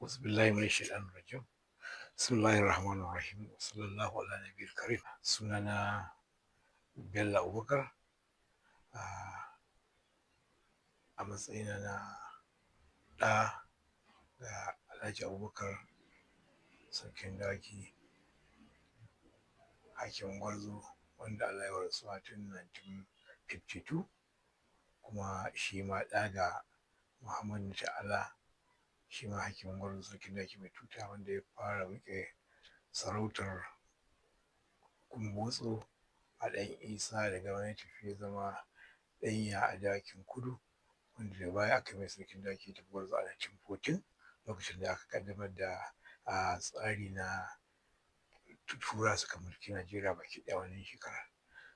أعوذ بالله من الشيطان الرجيم. بسم الله الرحمن الرحيم وصلى الله على نبي الكريم. Sunana Bello Abubakar, a matsayina na ɗa ga Alhaji Abubakar Sarkin Dawaki Hakimin Gwarzo, wanda Allah ya wa rasuwa tun 1952, kuma shi ma ɗa ga Muhammadu Ta'ala, shi ma Hakimin Gwarzo Sarkin Dawaki mai tuta, wanda ya fara riƙe sarautar Kumbotso a ɗan Isa, daga baya ya tafi ya zama ɗanya a Dawakin Kudu, wanda daga baya aka mai Sarkin Dawaki ya tafi Gwarzo a 1914, lokacin da aka ƙaddamar da tsari na Turawa suka mulki Najeriya baki ɗaya wannan shekarar.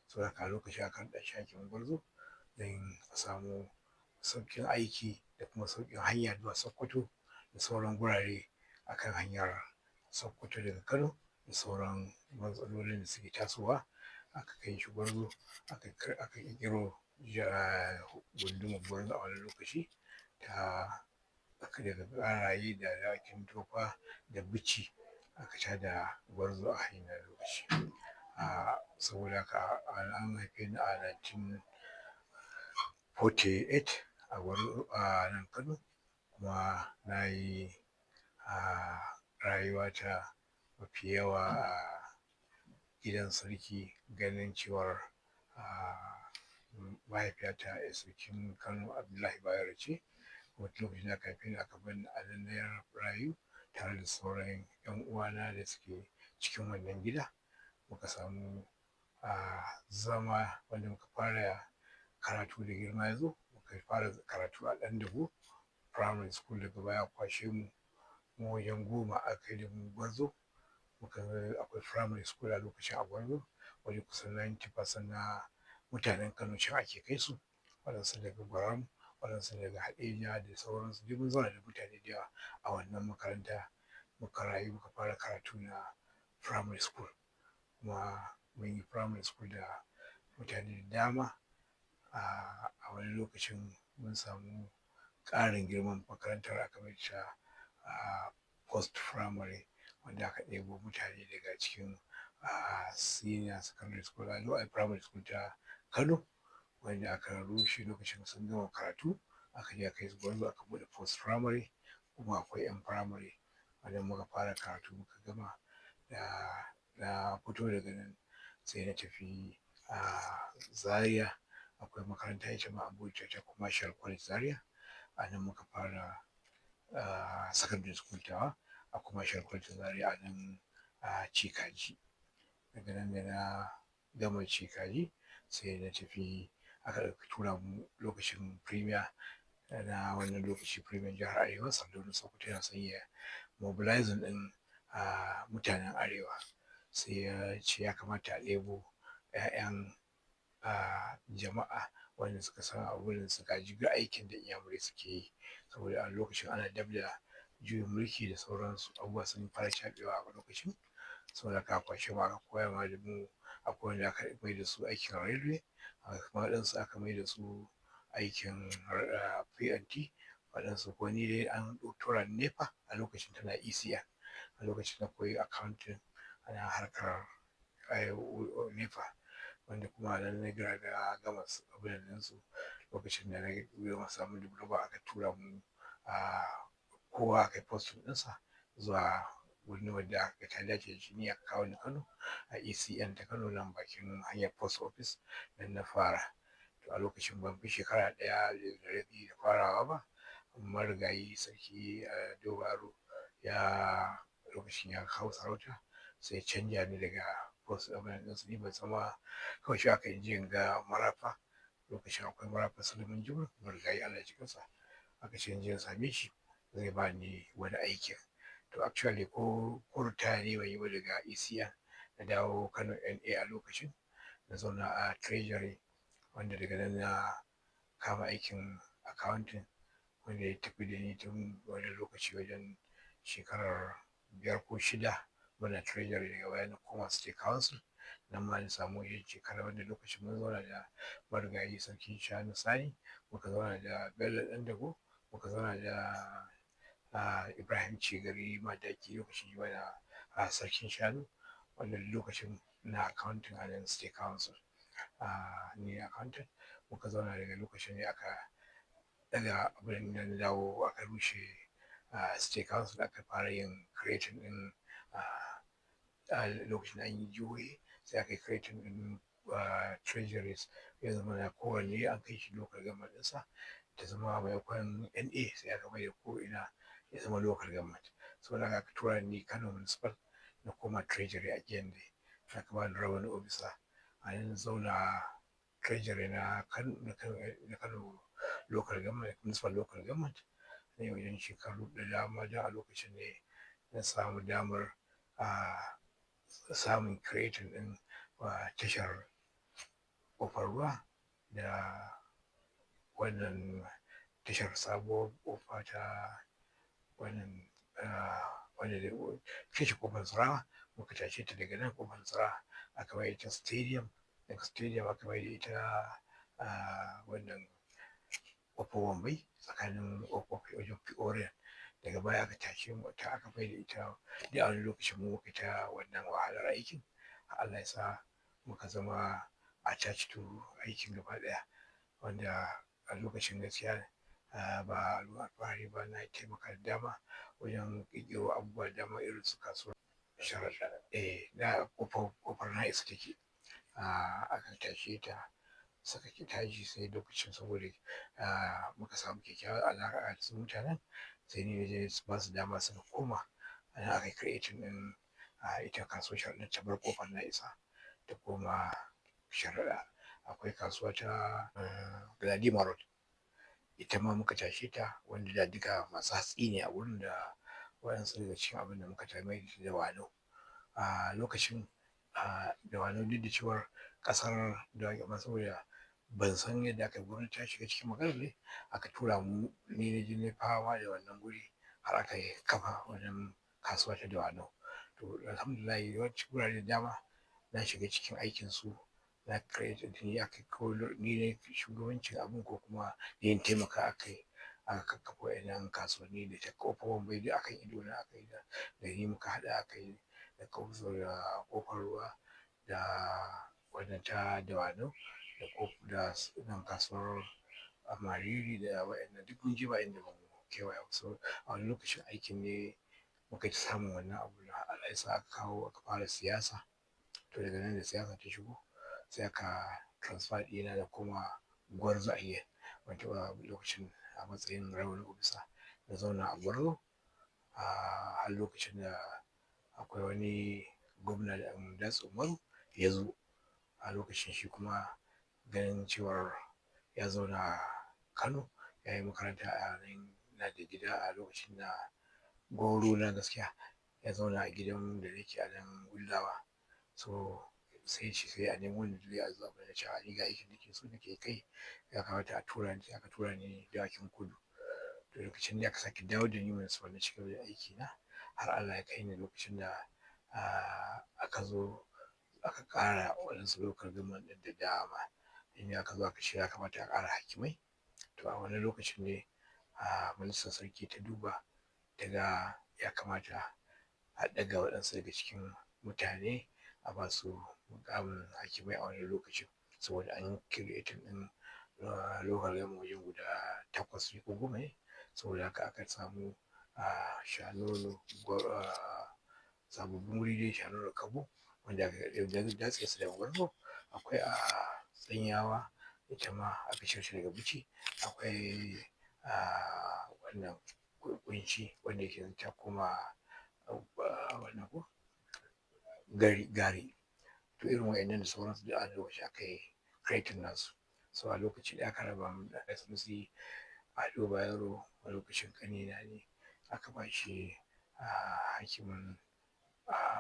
Saboda haka a lokacin aka naɗa shi Hakimin Gwarzo don a samu sauƙin aiki da kuma sauƙin hanya zuwa Sokoto da sauran gurare akan hanyar Sokoto daga Kano, da sauran matsalolin da suke tasowa. Aka kai shi Gwarzo, aka ƙirƙiro gundumar Gwarzo a wani lokaci, aka daga Ƙaraye da Dawakin Tofa da Bichi aka tada Gwarzo a hanyar lokaci. Saboda haka an haife ni a 1948 a Gwarzo a nan Kano, kuma na yi rayuwata mafi yawa a gidan sarki, ganin cewar mahaifiyata 'yar sarkin Kano Abdullahi Bayero ce. Wata lokacin da aka haife ni aka bar ni a nan na rayu tare da sauran 'yan uwana da suke cikin wannan gida. Muka samu zama wanda muka fara karatu da girma ya zo, muka fara karatu a Ɗandago Primary School, daga baya a kwashe mu wajen 10 aka kai da mu Gwarzo. Akwai Primary School a lokacin a Gwarzo, wajen kusan 90% na mutanen Kano can ake kai su, waɗansu daga Gwaram, waɗansu daga Haɗeja da sauransu. Duk mun zauna da mutane da yawa a wannan makaranta, muka rayu muka fara karatu na Primary School, kuma mun yi Primary School da mutane da dama. A wani lokacin mun samu ƙarin girman makarantar, aka mai ta Post Primary, wanda aka ɗebo mutane daga cikin Senior Secondary School a Primary School ta Kano, wanda aka rushe lokacin sun gama karatu. Aka je aka kai su Gwarzo, aka buɗe Post Primary, kuma akwai 'yan Primary wanda muka fara karatu muka gama. Na fito daga nan sai na tafi Zaria. Akwai makaranta ita ma Abuja ta Commercial College Zaria, a nan muka fara secondary school tawa a Commercial College Zaria a nan Cikaji. Daga nan da na gama Cikaji sai na tafi, aka tura mu lokacin Premier na wannan lokaci, Premier jihar Arewa Sardauna Sokoto yana son ya mobilizing ɗin mutanen Arewa, sai ya ce ya kamata a ɗebo 'ya'yan jama'a wanda suka san wurin su gaji duk aikin da inyamurai suke yi, saboda a lokacin ana dab da juyin mulki da sauransu, abubuwa sun fara caɓewa a lokacin. Saboda haka aka kwashe mu aka koya ma da mu. Akwai wanda aka mai da su aikin railway, kuma waɗansu aka mai da su aikin P&T, waɗansu ko ni dai an tura ni NEPA a lokacin tana ECN. A lokacin na koyi accounting ana harkar NEPA, wanda kuma nan na gama abin ɗinsu. Lokacin da na gama samun diploma aka tura mu kowa aka yi posting ɗinsa zuwa wani wanda aka ta dace da shi, ni aka kawo ni Kano a ECN ta Kano, nan bakin hanyar Post Office nan na fara. To a lokacin ban fi shekara 1 da rabi da farawa ba, marigayi sarki Dogaro lokacin ya hau sarauta, sai canja ni daga post ɗinsu. Ni ban san ma, kawai shi aka je in ga Marafa, lokacin akwai Marafa Suleiman Jibrin marigayi Allah ya ji kansa, aka ce in je in same shi zai ba ni wani aikin. To actually ko ritaya ne ban yi ba daga ECN, na dawo Kano NA a lokacin, na zauna a Treasury, wanda daga nan na kama aikin accounting, wanda ya tafi da ni tun wani lokaci wajen shekarar 5 ko 6 muna Treasury. Daga baya na koma State Council, nan ma na samu wajen shekara, wanda lokacin mun zauna da marigayi sarkin Shanu Sani, muka zauna da Bello Ɗandago, muka zauna da Ibrahim Cigari Madaki lokacin yi mana sarkin shanu, wannan lokacin na accounting a nan State Council. Ni accountant, muka zauna daga lokacin ne aka daga abin da na dawo aka rushe State Council, aka fara yin creating din lokacin an yi jihohi sai aka yi creating din treasuries, ya zama na kowanne an kai shi local government ɗinsa, ta zama maimakon NA sai aka mai da ko ina ya zama local government. So da aka tura ni Kano municipal na koma treasury a GND, aka bani revenue officer. A nan zauna treasury na Kano local government, municipal local government, ne wajen shekaru da dama. Da a lokacin ne na samu damar samun creating din tashar ƙofar ruwa da wannan tashar sabuwar ƙofa ta wannan wanda da tashar ƙofar Nasarawa, muka tashe ta daga nan ƙofar Nasarawa aka mai ita stadium, daga stadium aka mai da ita wannan ƙofar Wambai tsakanin ƙofar wajen Fiore. Daga baya aka tashe mu aka mai da ita, da a wani lokacin mu muka ta wannan wahalar aikin, Allah ya sa muka zama attached to aikin gaba ɗaya, wanda a lokacin gaskiya ba alfahari ba, na taimaka da dama wajen ƙirƙiro abubuwa da dama irin su kasuwar sharaɗa da ƙofar na isa take. Aka tashe ta saka ki tashi sai lokacin, saboda muka samu kyakkyawar alaƙa da su mutanen, sai ni na je ba su dama suka koma. Ana aka creating din ita kasuwar sharaɗa ta bar ƙofar na isa ta koma sharaɗa. Akwai kasuwa ta Galadima Road, ita ma muka tashe ta, wanda da duka masu hatsi ne a wurin da waɗansu daga cikin abin da muka mai da Dawanau. Lokacin Dawanau duk da cewar ƙasar da saboda ban san yadda aka yi gwamnati ta shiga cikin maganar ne, aka tura mu ni na je na fama da wannan guri har aka yi kafa wannan kasuwa ta Dawanau. To alhamdulillah yawancin gurare da dama na shiga cikin aikin su, na create ni aka ni ne shugabancin abin ko kuma yin taimaka aka kakkafa waɗannan kasuwanni da ta ƙofar Wambai duk akan ido na aka yi, da ni muka haɗa aka yi da ƙofar ruwa da wannan ta Dawanau da nan kasuwar Mariri da waɗannan duk mun je ba inda ban kewaya ba. So a wani lokacin aikin ne muka ci samun wannan abu na Allah ya sa aka kawo aka fara siyasa. To daga nan da siyasa ta shigo sai aka transfer ɗina da kuma Gwarzo a yi wata lokacin a matsayin revenue officer. Na zauna a Gwarzo har lokacin da akwai wani gwamna da Das Umaru ya zo a lokacin, shi kuma ganin cewar ya zauna a Kano ya yi makaranta a nan, na da gida a lokacin na gwauro na gaskiya, ya zauna a gidan da nake a nan Willawa. So sai ce sai a nemo wanda zai zo a cewa ni ga aikin da ke so nake kai, ya kamata a tura ni, aka tura ni Dawakin Kudu. To lokacin da aka sake dawo da ni municipal na cigaba da aiki na, har Allah ya kai ni lokacin da aka zo aka ƙara waɗansu local government ɗin da dama, inda aka zo aka ce ya kamata a ƙara hakimai. To a wannan lokacin ne majalisar sarki ta duba ta ga ya kamata a ɗaga waɗansu daga cikin mutane a ba su muƙamin hakimai a wannan lokacin, saboda an yi creating ɗin local government wajen guda 8 ne ko 10 ne. Saboda haka aka samu Shanono, sababbin wuri dai Shanono Kabo, wanda aka datse su daga Gwarzo. Akwai Tsanyawa, ita ma aka cire ta daga Bichi. Akwai wannan Kunci wanda yake ta koma wannan ko Gari. To irin waɗannan da sauransu da a lokaci aka yi creating nasu. So a lokaci da aka raba mu da SMC Ado Bayero, a lokacin ƙanina ne aka ba shi hakimin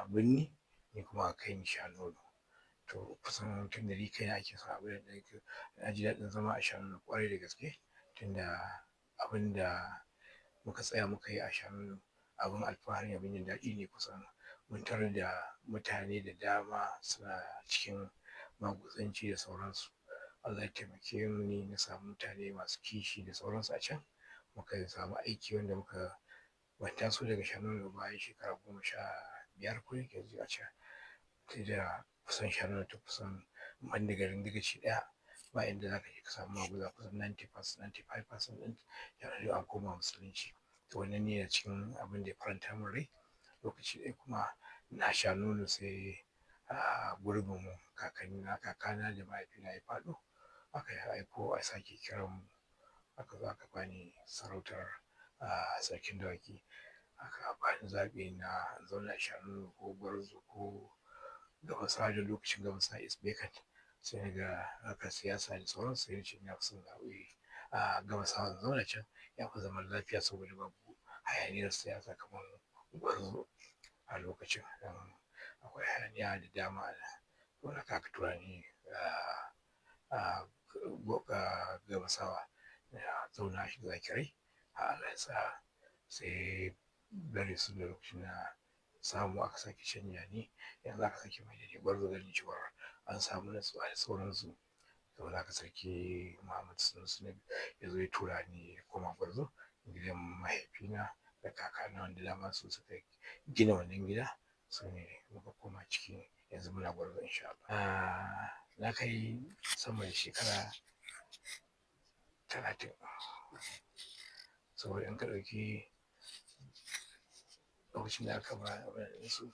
Birni, ni kuma aka kai ni Shanono. To kusan tun da ni kaina ake so abin da nake, na ji daɗin zama a Shanono ƙwarai da gaske, tunda abin da muka tsaya muka yi a Shanono abin alfahari, abin jin daɗi ne. Kusan mun tarar da mutane da dama suna cikin maguzanci da sauransu. Allah ya taimake ni na samu mutane masu kishi da sauransu a can, muka samu aiki wanda muka ban taso daga shan nono bayan shekara 15 ko nake ji a can, sai da kusan shan nono ta kusan ban da garin Dagaci ɗaya ba inda za ka je ka samu maguza, kusan 90%, 95% ɗin shan an koma musulunci. To wannan ne yana cikin abin da ya faranta min rai. Lokaci ɗaya kuma na sha nono sai gurbin kakannina, kakana da mahaifina ya faɗo, aka aiko a sake kiran mu, aka zo aka bani sarautar sarkin dawaki. Aka bani zaɓi na in zauna in sha nono ko gwarzo ko gabasawa, da lokacin gabasawa is vacant. Sai naga harkar siyasa da sauransu, sai na ce na fi son zaɓi gabasawa in zauna can, ya fi zaman lafiya saboda babu hayaniyar siyasa kamar gwarzo a lokacin. Akwai hayaniya da dama a nan. Dole haka aka tura ni gabasawa na zauna a Zakirai. Allah ya sa sai very soon da lokacin na samu aka sake canja ni, yanzu aka sake mai da ni gwarzo, ganin cewar an samu natsuwa da sauransu. Saboda haka sarki Muhammad Sanusi na biyu ya zo ya tura ni koma gwarzo gidan mahaifina da kakana, wanda dama su suka gina wannan gida, su ne muka koma ciki, yanzu muna gwarzo insha Allah. Na kai sama da shekara 30. Saboda in ka ɗauki lokacin da aka ba su,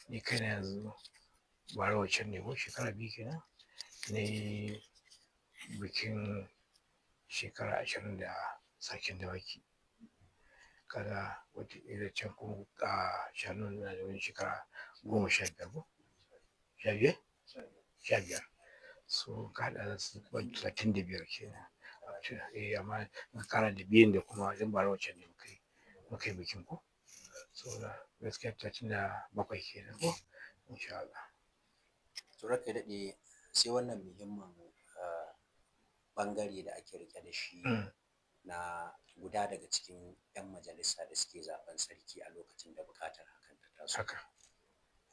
ni kaina yanzu bara waccan ne ko shekara 2 kenan na yi bikin shekara 20 da sarkin dawaki. Kaga wataƙila can kuma sha nono na da wani shekara 15 ko 15? 15. So ka haɗa su 35 kenan. Amma in ka ƙara da biyun da kuma wajen bara waccan ne muka yi bikin ko. Saboda gaskiya 37 kenan ko insha Allah. To ranka ya daɗe, sai wannan muhimmin ɓangare da ake riƙe da shi na guda daga cikin 'yan majalisa da suke zaɓen sarki a lokacin da buƙatar hakan ta taso.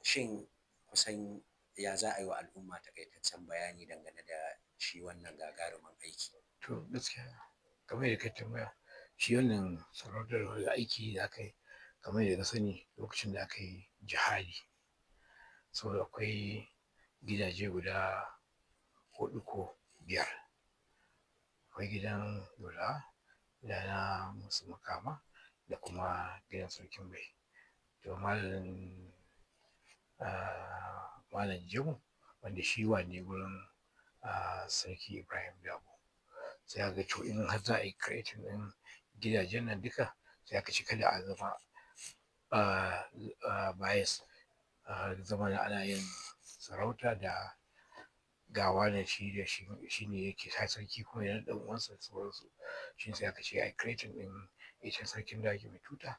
Shin kusan ya za a yi wa al'umma taƙaitaccen bayani dangane da shi wannan gagarumin aiki? To gaskiya kamar yadda ka tambaya, shi wannan sarautar aiki da aka yi, kamar yadda ka sani lokacin da aka yi jihadi, saboda akwai gidaje guda 4 ko 5. Akwai gidan Daurawa da na Musa Makama da kuma gidan sarkin Bai. To Malam Jimo, wanda shi wa ne wurin sarki Ibrahim Dabo, sai aka ce in har za a yi creating ɗin gidajen nan duka, sai aka ce kada a zama bias, zamana ana yin sarauta da gawa da shi ne yake sa sarki kuma yana ɗan uwansa da sauransu. Shi sai aka ce a yi creating ɗin ita sarkin dawaki mai tuta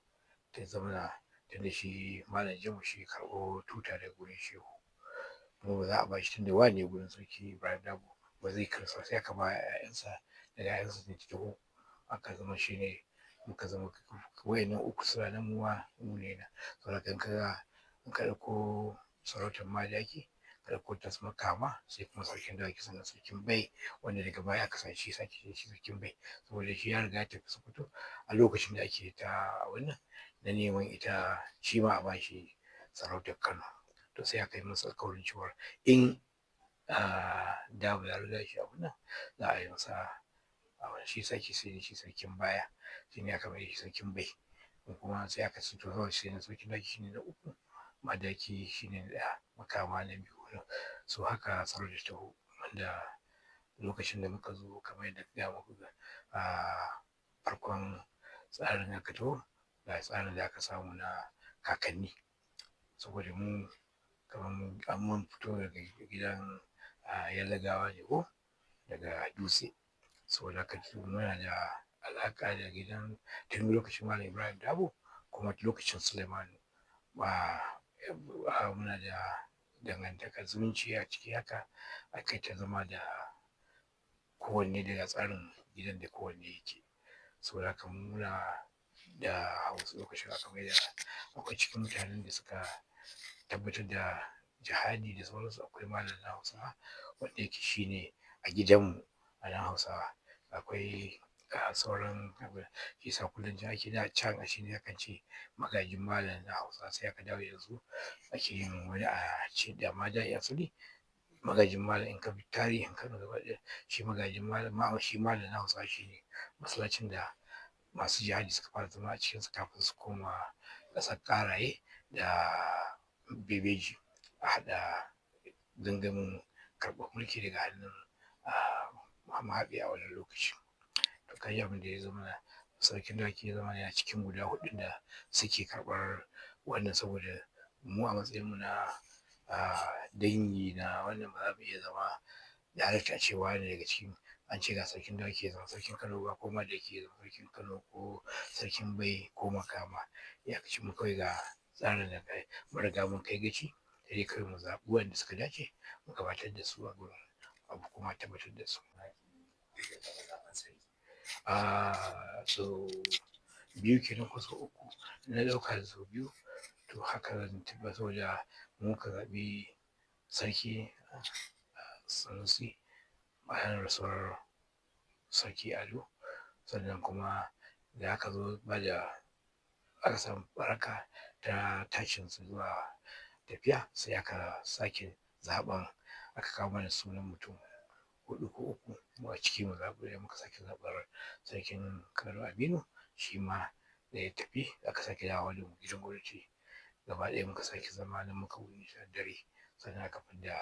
ta zamana, tunda shi Malam Jimo shi karɓo tuta daga gurin shehu, kuma ba za a ba shi tunda wa ne gurin sarki Ibrahim Dabo, ba zai karsa, sai aka ba 'ya'yansa, daga 'ya'yansa ne ta taho aka zama shi ne muka zama wayannan 3 suna nan, mu ne nan. Saboda haka in ka ɗauko sarautar Madaki, ka ɗauko ta Makama, sai kuma sarkin dawaki, sannan sarkin Bai, wanda daga baya aka sa shi sake shi sarkin Bai, saboda shi ya riga ya tafi Sokoto a lokacin da ake ta wannan na neman ita shi ma a ba shi sarautar Kano. To sai aka yi masa alƙawarin cewa in Dabo ya riga shi abun nan, za a yi masa shi sake sai da shi sarkin Baya, shi ne aka mai da shi sarkin Bai. Kuma sai aka ce to kawai sai na sarkin dawaki shi ne na 3, Madaki shi ne na 1, Makama na 2. So haka sarautar ta taho, wanda lokacin da muka zo kamar yadda na gaya muku farkon tsarin aka taho, ga tsarin da aka samu na kakanni. Saboda mu kamar mun fito daga gidan Yalagawa ne ko daga Dutse, saboda haka muna da alaƙa da gidan tun lokacin Malam Ibrahim Dabo, kuma lokacin Suleimanu muna da dangantakar zumunci a ciki. Haka aka yi ta zama da kowanne daga tsarin gidan da kowanne yake. Saboda haka muna da Hausa lokacin aka mai da akwai cikin mutanen da suka tabbatar da jihadi da sauransu, akwai malam na Hausawa wanda yake shi ne a gidanmu a nan Hausawa. Akwai sauran abin. Shi yasa kullum ja ake da can a shi ne akan ce magajin malam na Hausa, sai aka dawo yanzu ake yin wani a ce da ma da asali magajin malam in ka bi tarihin Kano gaba ɗaya shi magajin malam shi malam na Hausa shi ne masallacin da masu jihadi suka fara zama a cikinsa kafin su koma ƙasar ƙaraye da bebeji a haɗa gangamin karɓar mulki daga hannun mahaɗi a wannan lokaci. To ka ji abin da ya zama sarkin dawaki ya zama yana cikin guda huɗun da suke karɓar wannan, saboda mu a matsayinmu na dangi na wannan ba za mu iya zama da halatta a ce wane daga cikin an ce ga sarkin dawaki ya zama sarkin Kano ba, ko madaki ya zama sarkin Kano ko sarkin bai ko makama. Iyakacin mu kawai ga tsarin da mun riga mun kai gaci, sai dai kawai mu zaɓi wanda suka dace mu gabatar da su a gurin abu kuma tabbatar da su. So biyu kenan ko sau uku na ɗauka da sau biyu, to haka zan tabbatar da mu ka zaɓi sarki Sanusi bayan rasuwar sarki Ado, sannan kuma da aka zo aka samu baraka ta tashin su zuwa tafiya, sai aka sake zaɓen aka kawo mana sunan mutum huɗu ko uku mu a ciki mu zaɓi da muka sake zaɓar sarkin Kano Aminu, shi ma da ya tafi aka sake dawowa da mu gidan gwamnati gaba ɗaya muka sake zama nan muka wuni da dare, sannan aka fidda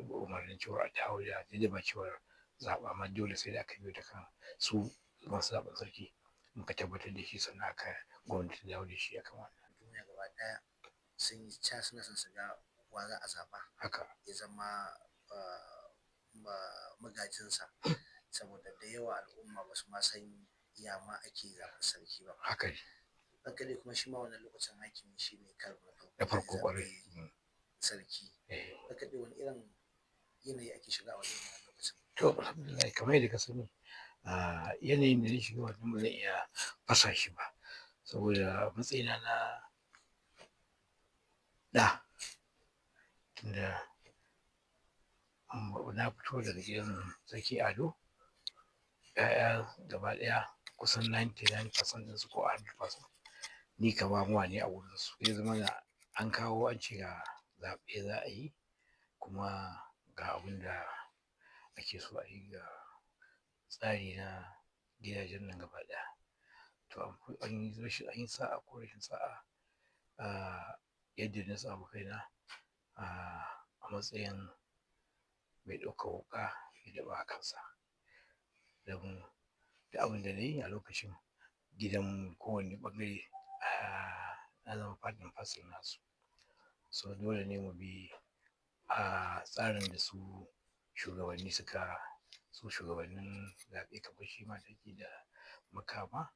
umarnin cewa a dawo da ba cewar zaɓa ma dole sai da aka biyo ta kan su masu zaɓen sarki muka tabbatar da shi, sannan aka gwamnati ta dawo da shi akan wannan. Duniya gaba ɗaya sun yi ca suna son su ga wa za a zaɓa haka ya zama magajinsa, saboda da yawa al'umma ba su ma san iya ma ake zaɓen sarki ba. haka ne. Hankali kuma shi ma wannan lokacin hakimi shi ne karo na farko ƙwarai. sarki. Hankali wani irin yanayi ake shiga a wannan lokacin? To alhamdulillah kamar yadda ka sani yanayin da na shiga wannan ba zan iya fasa shi ba, saboda matsayina na ɗa, tunda na fito daga gidan sarki Ado, 'ya'ya gaba ɗaya kusan 99% ɗinsu ko 100% ni kamamuwa ne a wurinsu. Ya zama an kawo an ce ga zaɓe za a yi kuma ga abin da ake so a yi, ga tsari na gidajen nan gaba ɗaya. To an yi sa'a ko rashin sa'a yadda na samu kaina a matsayin mai ɗaukar wuƙa ya daɓa a kansa, don da abin da na yi a lokacin gidan kowane ɓangare na zama part and parcel nasu, so dole ne mu bi tsarin da su shugabannin zaɓe kamar shi madaki da makama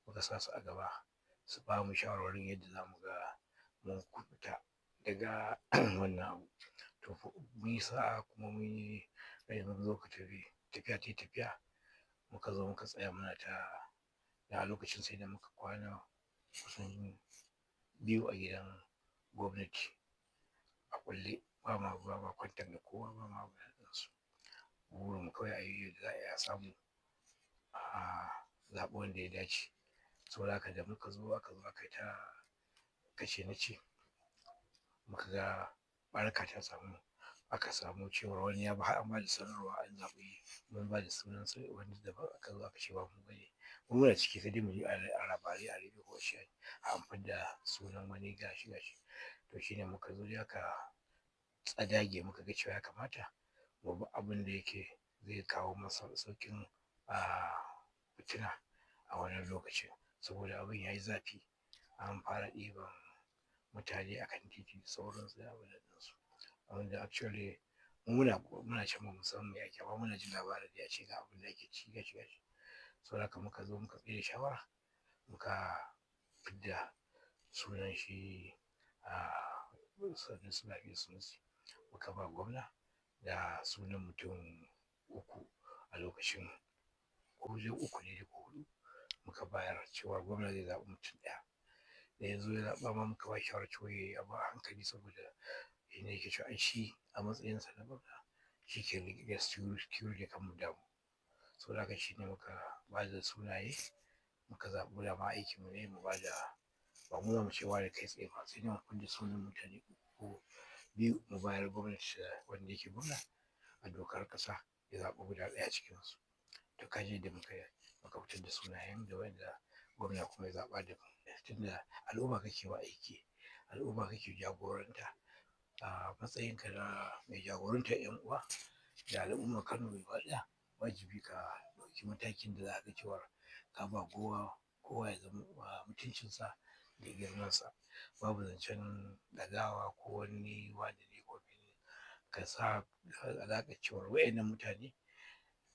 muka sa su a gaba su ba mu shawarwarin yadda za mu ga mun kuɓuta daga wannan abu. To mun yi sa'a kuma mun yi tafiya ta yi tafiya, muka zo muka tsaya muna da a lokacin sai da muka kwana kusan 2 a gidan gwamnati a kulle, ba ma kwantar da kowa, ba ma ɗinsu. Burin mu kawai a yi yadda za a iya samu zaɓi wanda ya dace. Saboda haka da muka zo aka yi ta kace na ce, muka ga ɓaraka ta samu, aka samu cewa wani ya har an ba da sanarwa an zaɓi mun ba da sunan wani daban, aka zo aka ce ba mu bane. Mu muna ciki sai dai mu ji a labarai a rediyo ko an fidda sunan wani gashi. To shine muka zo dai aka dage muka ga cewa ya kamata mu bi abin da yake zai kawo masa sauƙin fitina a wannan lokacin, saboda abin ya yi zafi, an fara ɗiban mutane akan titi da sauransu da abin ɗinsu, wanda actually muna can ba mu san me ake ba, muna jin labarin da ya ce ga abin da ake ci gashi. Saboda haka muka zo muka tsaye da shawara muka fidda sunan shi Sanusi, muka ba gwamna da sunan mutum 3 a lokacin, ko 3 ne ko 4 muka bayar cewa gwamna zai zaɓi mutum ɗaya. Da ya zo ya zaɓa ma muka ba shi shawarar cewa ya yi abu a hankali, saboda inda yake cewa shi a matsayinsa na gwamna shi ke riƙe da security kan mu damu. saboda haka shine muka ba da sunaye, muka zaɓi dama aikinmu ne mu ba da, ba mu za mu ce wane kai tsaye ba, sai dai mu fidda sunan mutane uku ko biyu mu bayar gwamnati wanda yake gwamna a dokar ƙasa ya zaɓi guda ɗaya cikinsu. To ka ji yadda muka fitar da sunayen da wanda gwamna kuma ya zaɓa da tunda al'umma kake wa aiki, al'umma kake jagoranta, a matsayinka na mai jagorantar 'yan uwa da al'ummar Kano gaba ɗaya, wajibi ka ɗauki matakin da za ka ga cewar ka ba kowa ya zama mutuncinsa da girmansa, babu zancen ɗagawa ko wani wane ne ko mene, ka sa alaƙar cewar wa'innan mutane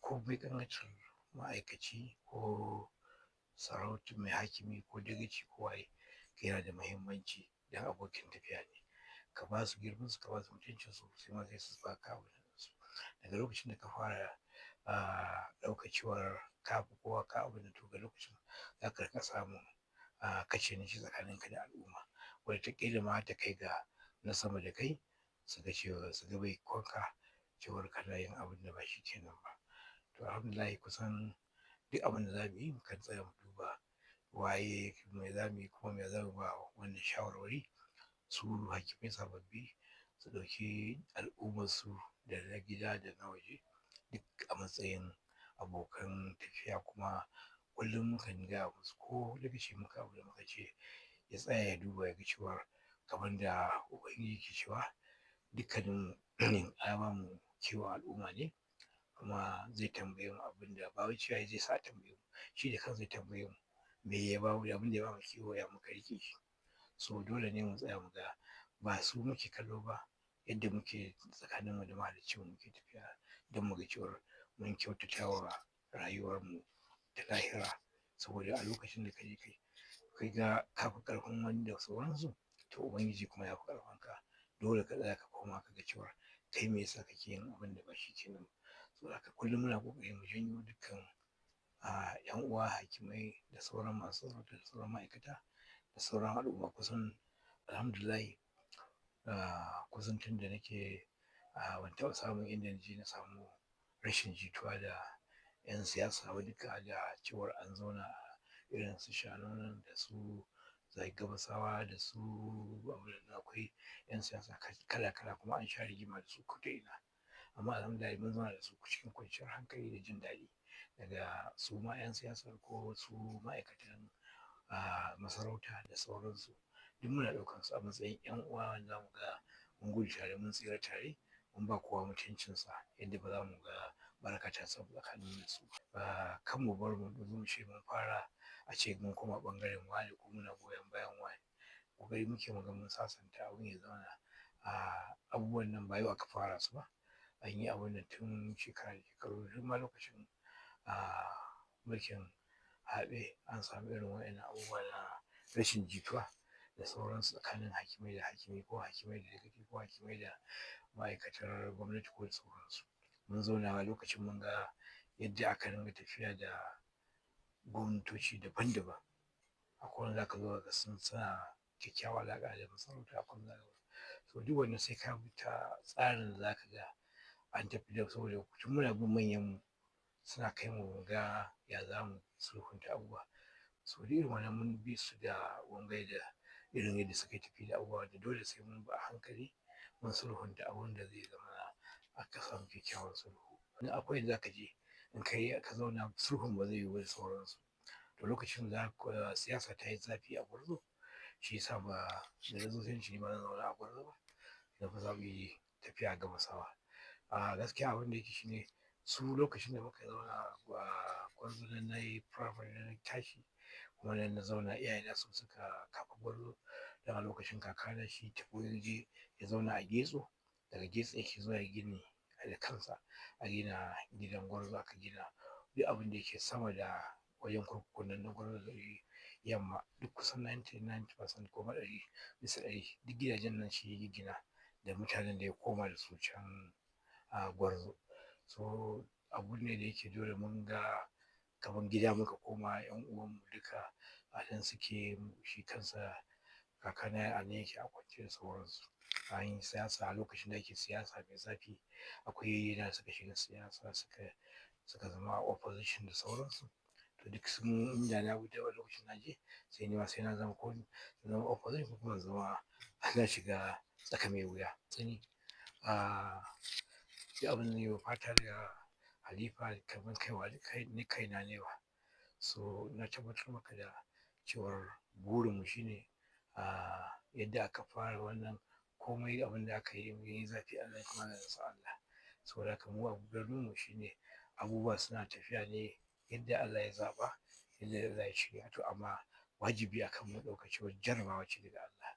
komai ƙanƙantar ma'aikaci ko sarautar mai hakimi ko dagaci ko waye yana da muhimmanci don abokin tafiya ne, ka ba su girmansu, ka ba su mutuncinsu, sai ma sai su baka abinsu. Daga lokacin da ka fara ɗaukar cewar ka fi kowa ka abin nan, to ga lokacin za ka riƙa samun kace nace tsakaninka da al'umma, wataƙila ma ta kai ga na sama da kai su ga cewa su ga baikonka cewar kana yin abin da ba shi kenan ba. To alhamdulillahi kusan duk abin da za mu yi mukan tsaya mu duba waye me za mu yi kuma me za mu ba wannan shawarwari, su hakimai sababbi su ɗauki al'ummarsu da na gida da na waje duk a matsayin abokan tafiya, kuma kullum mukan gaya musu ko dagaci muka abu da muka ce ya tsaya ya duba ya ga cewar kamar da ubangiji ke cewa dukkanin ya ba mu kiwon al'umma ne, kuma zai tambaye mu abin da ba wai cewa zai sa tambaye mu, shi da kansa zai tambaye mu me ya ba mu, abin da ya ba mu kiwo ya muka riƙe shi. So dole ne mu tsaya mu ga ba su muke kallo ba, yadda muke tsakaninmu da mahaliccinmu muke tafiya don mu ga cewar mun kyautata wa rayuwarmu ta lahira, saboda a lokacin da ka je kai ga ka fi ƙarfin wani da sauransu, to ubangiji kuma ya fi ƙarfinka, dole ka tsaya ka koma ka ga cewar kai me yasa kake yin abin da ba shi kenan. Saboda haka kullum muna ƙoƙari mu janyo dukkan 'yan uwa hakimai da sauran masu sarauta da sauran ma'aikata da sauran al'umma, kusan alhamdulillahi kusan tun da nake ban taɓa samun inda na je na samu rashin jituwa da 'yan siyasa ba, duka da cewar an zauna irin su Shanonon da su Zagi Gabasawa da su akwai 'yan siyasa kala-kala kuma an sha rigima da su ko ta ina, amma alhamdulillah mun zauna da su cikin kwanciyar hankali da jin daɗi, daga su ma 'yan siyasar ko su ma'aikatan masarauta da sauransu, duk muna ɗaukar su a matsayin 'yan uwa wanda za mu ga mun gudu tare mun tsira tare, mun ba kowa mutuncinsa yadda ba za mu ga baraka ta samu tsakaninmu da su ba. Kan mu bar mu zo ce mun fara a ce mun koma ɓangaren wane ko muna goyon bayan wane, ƙoƙari muke mu ga mun sasanta abin ya zauna. Abubuwan nan ba yau aka fara su ba, an yi abun nan tun shekara da shekaru, tun ma lokacin mulkin haɓe an samu irin waɗannan abubuwa na rashin jituwa da sauransu tsakanin hakimai da hakimi ko hakimai da dagaci ko hakimai da ma'aikatar gwamnati ko da sauransu. Mun zauna lokacin mun ga yadda aka ringa tafiya da gwamnatoci daban-daban, akwai wanda za ka zo ka ga sun sa kyakkyawar alaƙa da masarauta, akwai wanda za ka ga to duk wannan sai ka bi ta tsarin da za ka ga an tafi da, saboda tun muna bin manyanmu suna kai mu ga ya za mu sulhunta abubuwa, so duk irin wannan mun bi su da wangai da irin yadda suka tafi da abubuwa, da dole sai mun bi a hankali mun sulhunta abun da zai zama aka samu kyakkyawan sulhu. Akwai inda za ka je in ka zauna sulhun ba zai yiwu da sauransu, to lokacin siyasa ta yi zafi a Gwarzo, shi yasa da na zo sai na ce ni ba zan zauna a Gwarzo ba, na fi zaɓi tafiya a Gabasawa. Gaskiya abin da yake shi ne su lokacin da muka zauna a Gwarzo nan na yi firamare na tashi, kuma nan na zauna iyayena su suka kafa Gwarzo, don a lokacin kakana shi tafi ya je ya zauna a Getso, daga Getso yake zuwa ya gini da kansa, a gina gidan Gwarzo, aka gina duk abin da yake sama da wajen kurkukun nan na Gwarzo yamma, duk kusan 99% ko ma 100% duk gidajen nan shi ya giggina da mutanen da ya koma da su can Gwarzo. So abu ne da yake dole mun ga kamar gida muka koma, 'yan uwanmu duka a nan suke, shi kansa kakana a nan yake a kwance da sauransu. An yi siyasa a lokacin da ake siyasa mai zafi, akwai yayyena da suka shiga siyasa suka suka zama opposition da sauransu. To duk sun inda na bi ta lokacin na je sai ni ma sai na zama ko zama opposition ko kuma zama na shiga tsaka mai wuya. Tsani duk abin da ne fata daga Halifa kamar kaiwa ni kaina ne wa. So na tabbatar maka da cewar burinmu shine yadda aka fara wannan komai abin da aka yi zafi Allah ya kuma da sa Allah. Saboda haka mu a gurinmu shine abubuwa suna tafiya ne yadda Allah ya zaɓa, yadda Allah ya shirya. To amma wajibi akan mu ɗauka cewa jarabawa ce daga Allah.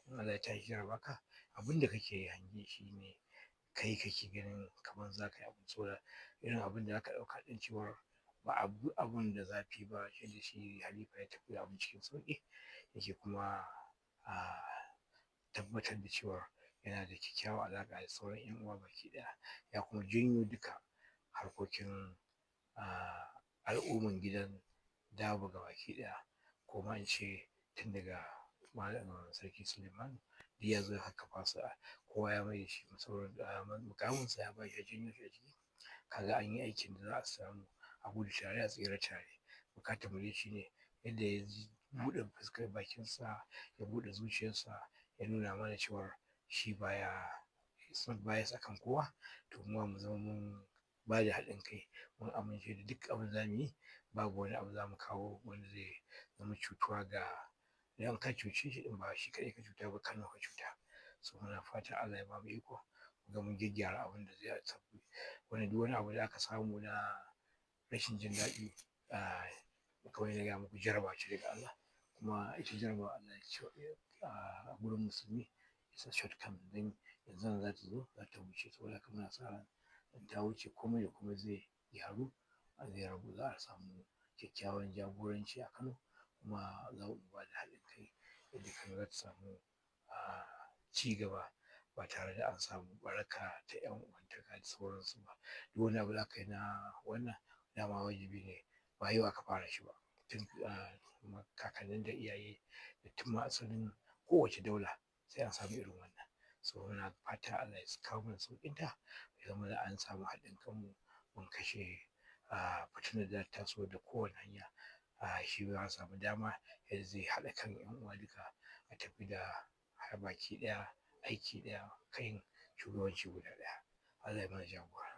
In Allah ya tashi jarraba ka, abin da kake hange shi ne kai kake ganin kamar za ka yi abin. Saboda irin abin da aka ɗauka ɗin cewar ba abun da zafi ba shi da shi Halifa ya tafi da abin cikin sauƙi yake kuma tabbatar da cewar yana da kyakkyawar alaƙa da sauran 'yan uwa baki ɗaya. Ya kuma janyo duka harkokin al'umman gidan Dabo gabaki ɗaya ko ma in ce tun daga Sarki Suleiman duk ya zo ya kakkafa su kowa ya mai da shi muƙaminsa ya ba shi ya janyo shi a jiki. Kaga an yi aikin da za a samu a gudu tare a tsira tare. Bukatar mu dai shine yadda ya buɗe fuskar bakinsa ya buɗe zuciyarsa ya nuna mana cewar shi baya akan kowa. To muma mu zama mun ba da haɗin kai mun amince da duk abin za mu yi babu wani abu za mu kawo wanda zai zama cutuwa ga idan ka cuce shi ɗin ba shi kaɗai ka cuta ba Kano ka cuta. So muna fata Allah ya bamu iko mu ga mun gyaggyara abin da zai tafi. Duk wani abu da aka samu na rashin jin daɗi kamar yadda na gaya muku jarabawa ce daga Allah. Kuma ita jarabawa Allah ya ce a gurin musulmi it's a shortcoming don yanzu nan za ta zo za ta wuce. Saboda haka muna sa ran in ta wuce komai da komai zai gyaru zai ragu za a samu kyakkyawan jagoranci a Kano kuma za mu ba da haɗin kai yadda Kano za ta samu ci gaba ba tare da an samu ɓaraka ta 'yan uwantaka da sauransu ba. Duk wani abu da aka yi na wannan dama wajibi ne ba yau aka fara shi ba. Tun kakannin da iyaye da tun ma asalin kowace daula sai an samu irin wannan. So muna fata Allah ya kawo mana sauƙinta ya zamana an samu haɗin kanmu mun kashe fitinar da ta taso da kowane hanya. Shi ma ya samu dama yadda zai haɗa kan 'yan uwa duka a tafi da baki ɗaya aiki ɗaya kan shugabanci guda ɗaya. Allah ya mana jagora.